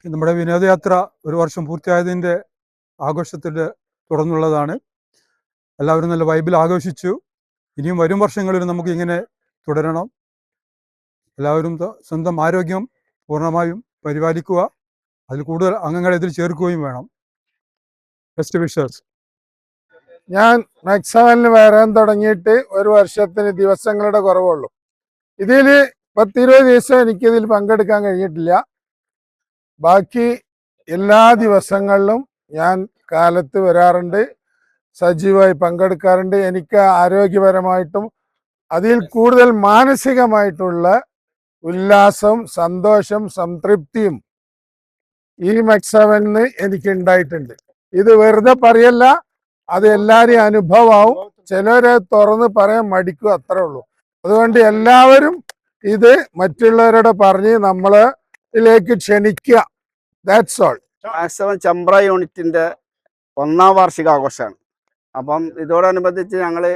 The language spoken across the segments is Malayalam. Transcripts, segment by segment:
നമ്മുടെ വിനോദയാത്ര ഒരു വർഷം പൂർത്തിയായതിൻ്റെ ആഘോഷത്തിൽ തുടർന്നുള്ളതാണ്. എല്ലാവരും നല്ല വൈബിൽ ആഘോഷിച്ചു. ഇനിയും വരും വർഷങ്ങളിൽ നമുക്ക് ഇങ്ങനെ തുടരണം. എല്ലാവരും സ്വന്തം ആരോഗ്യം പൂർണ്ണമായും പരിപാലിക്കുക. അതിൽ കൂടുതൽ അംഗങ്ങളെ ഇതിൽ ചേർക്കുകയും വേണം. Best wishers. ഞാൻ മാക്സ്7 വരാൻ തുടങ്ങിയിട്ട് ഒരു വർഷത്തിന് ദിവസങ്ങളുടെ കുറവുള്ളൂ. ഇതിൽ 10-20 ദിവസം എനിക്കിതിൽ പങ്കെടുക്കാൻ കഴിഞ്ഞിട്ടില്ല. ബാക്കി എല്ലാ ദിവസങ്ങളിലും ഞാൻ കാലത്ത് വരാറുണ്ട്, സജീവമായി പങ്കെടുക്കാറുണ്ട്. എനിക്ക് ആരോഗ്യപരമായിട്ടും അതിൽ കൂടുതൽ മാനസികമായിട്ടുള്ള ഉല്ലാസവും സന്തോഷം സംതൃപ്തിയും ഈ മാക്സ്7 എനിക്ക് ഉണ്ടായിട്ടുണ്ട്. ഇത് വെറുതെ പറയല്ല, അത് എല്ലാവരെയും അനുഭവമാവും. ചിലരെ തുറന്ന് പറയാൻ മടിക്കും, അത്രേ ഉള്ളൂ. അതുകൊണ്ട് എല്ലാവരും ഇത് മറ്റുള്ളവരോട് പറഞ്ഞ് നമ്മളിലേക്ക് ക്ഷണിക്കുക. That's all. മാക്സ്7 ചെമ്പ്ര യൂണിറ്റിന്റെ 1ാം വാർഷികാഘോഷമാണ്. അപ്പം ഇതോടനുബന്ധിച്ച് ഞങ്ങള്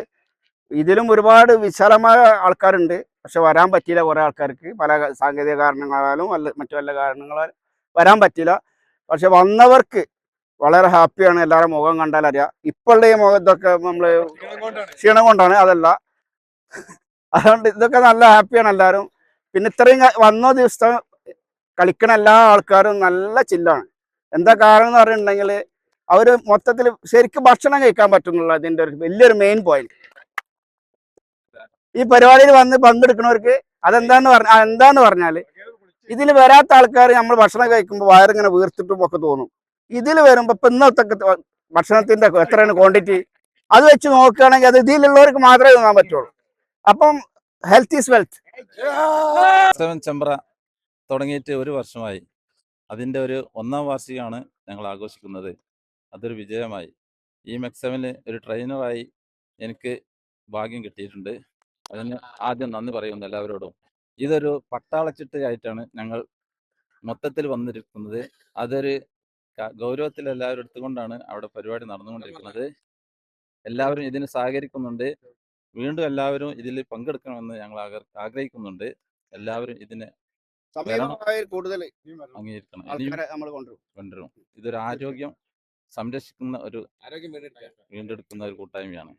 ഇതിലും ഒരുപാട് വിശാലമായ ആൾക്കാരുണ്ട്. പക്ഷെ വരാൻ പറ്റിയില്ല. കുറെ ആൾക്കാർക്ക് പല സാങ്കേതിക കാരണങ്ങളാലും മറ്റു വല്ല കാരണങ്ങളാലും വരാൻ പറ്റില്ല. പക്ഷെ വന്നവർക്ക് വളരെ ഹാപ്പിയാണ്. എല്ലാവരും മുഖം കണ്ടാൽ അറിയാം. ഇപ്പോഴുള്ള ഈ മുഖത്തൊക്കെ നമ്മള് ക്ഷീണം കൊണ്ടാണ്, അതല്ല. അതുകൊണ്ട് ഇതൊക്കെ നല്ല ഹാപ്പിയാണ് എല്ലാവരും. പിന്നെ ഇത്രയും വന്ന ദിവസം കളിക്കണ എല്ലാ ആൾക്കാരും നല്ല ചില്ലാണ്. എന്താ കാരണം എന്ന് പറഞ്ഞിട്ടുണ്ടെങ്കിൽ അവര് മൊത്തത്തിൽ ശരിക്കും ഭക്ഷണം കഴിക്കാൻ പറ്റുന്നുള്ള ഇതിന്റെ ഒരു വലിയൊരു മെയിൻ പോയിന്റ്. ഈ പരിപാടിയിൽ വന്ന് പങ്കെടുക്കുന്നവർക്ക് എന്താന്ന് പറഞ്ഞാല് ഇതിൽ വരാത്ത ആൾക്കാർ നമ്മൾ ഭക്ഷണം കഴിക്കുമ്പോൾ വയറിങ്ങനെ വീർത്തിട്ടും ഒക്കെ തോന്നും. ഇതിൽ വരുമ്പോ ഇപ്പൊ ഇന്നത്തെ ഭക്ഷണത്തിന്റെ എത്രയാണ് ക്വാണ്ടിറ്റി അത് വെച്ച് നോക്കുകയാണെങ്കിൽ അത് ഇതിലുള്ളവർക്ക് മാത്രമേ തോന്നാൻ പറ്റുള്ളൂ. അപ്പം ഹെൽത്ത് ഈസ് വെൽത്ത്. ചെമ്പ്ര തുടങ്ങിയിട്ട് ഒരു വർഷമായി. അതിൻ്റെ ഒരു 1ാം വാർഷികമാണ് ഞങ്ങൾ ആഘോഷിക്കുന്നത്. അതൊരു വിജയമായി. ഈ മാക്സ്7 ഒരു ട്രെയിനറായി എനിക്ക് ഭാഗ്യം കിട്ടിയിട്ടുണ്ട്. അതിന് ആദ്യം നന്ദി പറയുന്നു എല്ലാവരോടും. ഇതൊരു പട്ടാളച്ചിട്ടയായിട്ടാണ് ഞങ്ങൾ മൊത്തത്തിൽ വന്നിരിക്കുന്നത്. അതൊരു ഗൗരവത്തിൽ എല്ലാവരും എടുത്തുകൊണ്ടാണ് അവിടെ പരിപാടി നടന്നുകൊണ്ടിരിക്കുന്നത്. എല്ലാവരും ഇതിന് സഹകരിക്കുന്നുണ്ട്. വീണ്ടും എല്ലാവരും ഇതിൽ പങ്കെടുക്കണമെന്ന് ഞങ്ങൾ ആഗ്രഹിക്കുന്നുണ്ട്. എല്ലാവരും ഇതിനെ കൂടുതൽ അംഗീകരിക്കണം, കൊണ്ടുവരും. ഇതൊരു ആരോഗ്യം സംരക്ഷിക്കുന്ന ഒരു വീണ്ടെടുക്കുന്ന ഒരു കൂട്ടായ്മയാണ്.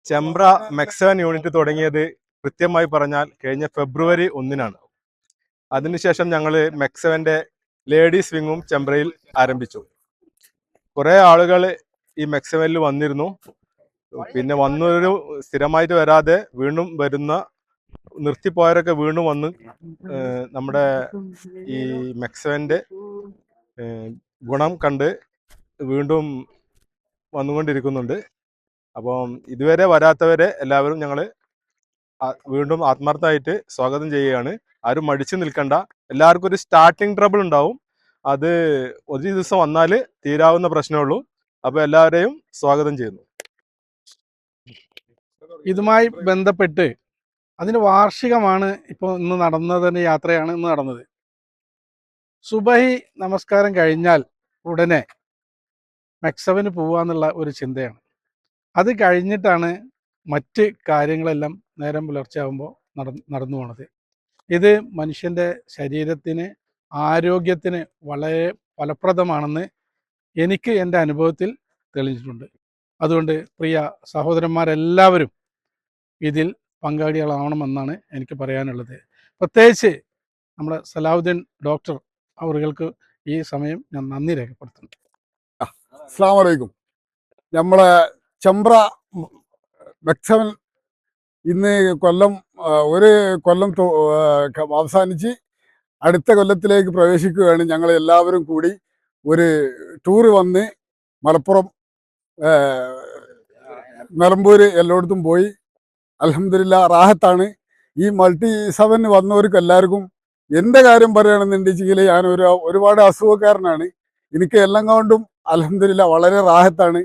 ചെമ്പ്ര മാക്സ്7 യൂണിറ്റ് തുടങ്ങിയത് കൃത്യമായി പറഞ്ഞാൽ കഴിഞ്ഞ ഫെബ്രുവരി 1-നാണ്. അതിനുശേഷം ഞങ്ങൾ മാക്സ്7 ലേഡീസ് വിങ്ങും ചെമ്പ്രയിൽ ആരംഭിച്ചു. കുറേ ആളുകൾ ഈ മാക്സ്7 വന്നിരുന്നു. പിന്നെ വന്നൊരു സ്ഥിരമായിട്ട് വരാതെ വീണ്ടും വരുന്ന നിർത്തിപ്പോയവരൊക്കെ വീണ്ടും വന്ന് നമ്മുടെ ഈ മാക്സ്7 ഗുണം കണ്ട് വീണ്ടും വന്നുകൊണ്ടിരിക്കുന്നുണ്ട്. അപ്പം ഇതുവരെ വരാത്തവരെ എല്ലാവരും ഞങ്ങൾ വീണ്ടും ആത്മാർത്ഥമായിട്ട് സ്വാഗതം ചെയ്യുകയാണ്. ആരും മടിച്ചു നിൽക്കണ്ട. എല്ലാവർക്കും ഒരു സ്റ്റാർട്ടിങ് ട്രബിൾ ഉണ്ടാവും. അത് ഒരു ദിവസം വന്നാൽ തീരാവുന്ന പ്രശ്നമുള്ളൂ. അപ്പോൾ എല്ലാവരെയും സ്വാഗതം ചെയ്യുന്നു. ഇതുമായി ബന്ധപ്പെട്ട് അതിന് വാർഷികമാണ് ഇപ്പോൾ ഇന്ന് നടന്നതിൻ്റെ യാത്രയാണ് ഇന്ന് നടന്നത്. സുബഹി നമസ്കാരം കഴിഞ്ഞാൽ ഉടനെ മാക്സ്7 പോവാന്നുള്ള ഒരു ചിന്തയാണ്. അത് കഴിഞ്ഞിട്ടാണ് മറ്റ് കാര്യങ്ങളെല്ലാം നേരം പുലർച്ചയാകുമ്പോൾ നടന്നു പോണത്. ഇത് മനുഷ്യൻ്റെ ശരീരത്തിന് ആരോഗ്യത്തിന് വളരെ ഫലപ്രദമാണെന്ന് എനിക്ക് എൻ്റെ അനുഭവത്തിൽ തെളിഞ്ഞിട്ടുണ്ട്. അതുകൊണ്ട് പ്രിയ സഹോദരന്മാരെല്ലാവരും ഇതിൽ പങ്കാളികളാവണമെന്നാണ് എനിക്ക് പറയാനുള്ളത്. പ്രത്യേകിച്ച് നമ്മുടെ സലാഹുദ്ദീൻ ഡോക്ടർ അവർക്ക് ഈ സമയം ഞാൻ നന്ദി രേഖപ്പെടുത്തുന്നു. അസ്സലാമു അലൈക്കും. നമ്മളെ ചെമ്പ്ര മാക്സ്7 ഇന്ന് ഒരു കൊല്ലം അവസാനിച്ച് അടുത്ത കൊല്ലത്തിലേക്ക് പ്രവേശിക്കുകയാണ്. ഞങ്ങൾ എല്ലാവരും കൂടി ഒരു ടൂറ് വന്ന് മലപ്പുറം, നിലമ്പൂര് എല്ലായിടത്തും പോയി. അൽഹംദുലില്ലാ റാഹത്താണ്. ഈ മൾട്ടി7 വന്നവർക്ക് എല്ലാവർക്കും എൻ്റെ കാര്യം പറയുകയാണെന്നുണ്ടെങ്കിൽ ഞാൻ ഒരുപാട് അസുഖക്കാരനാണ്. എനിക്ക് എല്ലാം കൊണ്ടും അൽഹംദുലില്ലാ വളരെ റാഹത്താണ്.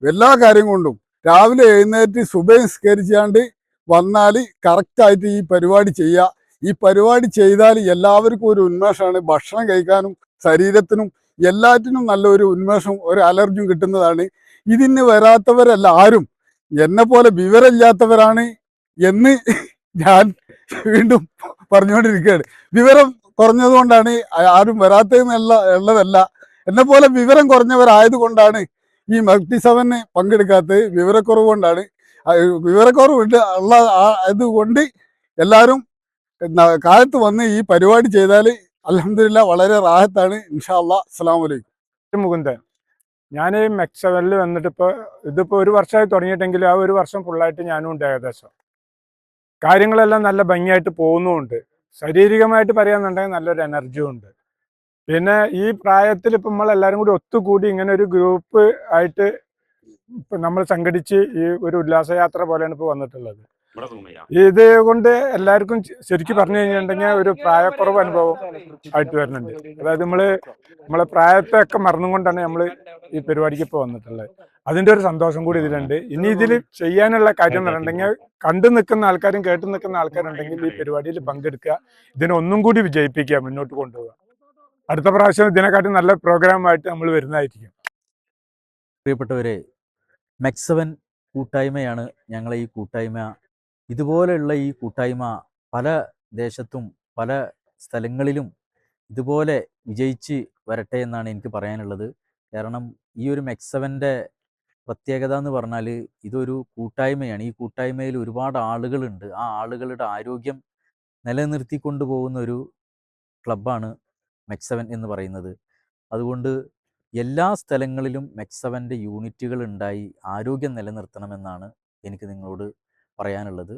എല്ലാ കാര്യം കൊണ്ടും രാവിലെ എഴുന്നേറ്റ് സുബഹി നിസ്കരിച്ചാണ്ട് വന്നാൽ കറക്റ്റായിട്ട് ഈ പരിപാടി ചെയ്യുക. ഈ പരിപാടി ചെയ്താൽ എല്ലാവർക്കും ഒരു ഉന്മേഷമാണ്. ഭക്ഷണം കഴിക്കാനും ശരീരത്തിനും എല്ലാറ്റിനും നല്ലൊരു ഉന്മേഷവും ഒരു അലർജിയും കിട്ടുന്നതാണ്. ഇതിന് വരാത്തവരല്ല ആരും എന്നെ പോലെ വിവരമില്ലാത്തവരാണ് എന്ന് ഞാൻ വീണ്ടും പറഞ്ഞുകൊണ്ടിരിക്കുകയാണ്. വിവരം കുറഞ്ഞതുകൊണ്ടാണ് ആരും വരാത്തതെന്നുള്ള ഉള്ളതല്ല. എന്നെ പോലെ വിവരം കുറഞ്ഞവരായതുകൊണ്ടാണ് ഈ മൾട്ടി 7 പങ്കെടുക്കാത്തത്. വിവരക്കുറവ് കൊണ്ടാണ്. വിവരക്കുറവുണ്ട് ഉള്ള അതുകൊണ്ട് എല്ലാവരും കാലത്ത് വന്ന് ഈ പരിപാടി ചെയ്താൽ അൽഹംദുലില്ലാ വളരെ റാഹത്താണ്. ഇൻഷാ അല്ലാ. അസ്സലാമു അലൈക്കും. മുകുന്ദൻ. ഞാൻ മെക്സ് 7 വന്നിട്ട് ഇതിപ്പോൾ ഒരു വർഷമായി തുടങ്ങിയിട്ടെങ്കിൽ ആ ഒരു വർഷം ഫുള്ളായിട്ട് ഞാനും ഉണ്ട്. ഏകദേശം കാര്യങ്ങളെല്ലാം നല്ല ഭംഗിയായിട്ട് പോകുന്നുമുണ്ട്. ശാരീരികമായിട്ട് പറയാന്നുണ്ടെങ്കിൽ നല്ലൊരു എനർജിയും ഉണ്ട്. പിന്നെ ഈ പ്രായത്തിൽ ഇപ്പം നമ്മളെല്ലാവരും കൂടി ഒത്തുകൂടി ഇങ്ങനെ ഒരു ഗ്രൂപ്പ് ആയിട്ട് ഇപ്പം നമ്മൾ സംഘടിച്ച് ഈ ഒരു ഉല്ലാസയാത്ര പോലെയാണ് ഇപ്പോൾ വന്നിട്ടുള്ളത്. ഇത് കൊണ്ട് എല്ലാവർക്കും ശരിക്കും പറഞ്ഞു കഴിഞ്ഞിട്ടുണ്ടെങ്കിൽ ഒരു പ്രായക്കുറവ് അനുഭവം ആയിട്ട് വരുന്നുണ്ട്. അതായത് നമ്മളെ പ്രായത്തെ ഒക്കെ മറന്നുകൊണ്ടാണ് നമ്മൾ ഈ പരിപാടിക്ക് ഇപ്പോൾ വന്നിട്ടുള്ളത്. അതിൻ്റെ ഒരു സന്തോഷം കൂടി ഇതിലുണ്ട്. ഇനി ഇതിൽ ചെയ്യാനുള്ള കാര്യം എന്ന് പറഞ്ഞിട്ടുണ്ടെങ്കിൽ കണ്ടു നിൽക്കുന്ന ആൾക്കാരും കേട്ടു നിൽക്കുന്ന ആൾക്കാരുണ്ടെങ്കിൽ ഈ പരിപാടിയിൽ പങ്കെടുക്കുക, ഇതിനെ ഒന്നും കൂടി വിജയിപ്പിക്കുക, മുന്നോട്ട് കൊണ്ടുപോകുക. അടുത്ത പ്രാവശ്യം ഇതിനെക്കാട്ടും നല്ല പ്രോഗ്രാമായിട്ട് നമ്മൾ വരുന്നതായിരിക്കും. പ്രിയപ്പെട്ടവരെ, മെക്സ് 7 കൂട്ടായ്മയാണ് ഞങ്ങളെ ഈ കൂട്ടായ്മ. ഇതുപോലെയുള്ള ഈ കൂട്ടായ്മ പല ദേശത്തും പല സ്ഥലങ്ങളിലും ഇതുപോലെ വിജയിച്ച് വരട്ടെ എന്നാണ് എനിക്ക് പറയാനുള്ളത്. കാരണം ഈ ഒരു മെക്സ് 7ൻ്റെ പ്രത്യേകത എന്ന് പറഞ്ഞാൽ ഇതൊരു കൂട്ടായ്മയാണ്. ഈ കൂട്ടായ്മയിൽ ഒരുപാട് ആളുകളുണ്ട്. ആ ആളുകളുടെ ആരോഗ്യം നിലനിർത്തിക്കൊണ്ടു പോകുന്ന ഒരു ക്ലബ്ബാണ് മെക്സ് 7 എന്ന് പറയുന്നത്. അതുകൊണ്ട് എല്ലാ സ്ഥലങ്ങളിലും മെക്സ് 7ൻ്റെ യൂണിറ്റുകൾ ഉണ്ടായി ആരോഗ്യം നിലനിർത്തണമെന്നാണ് എനിക്ക് നിങ്ങളോട് പറയാനുള്ളത്.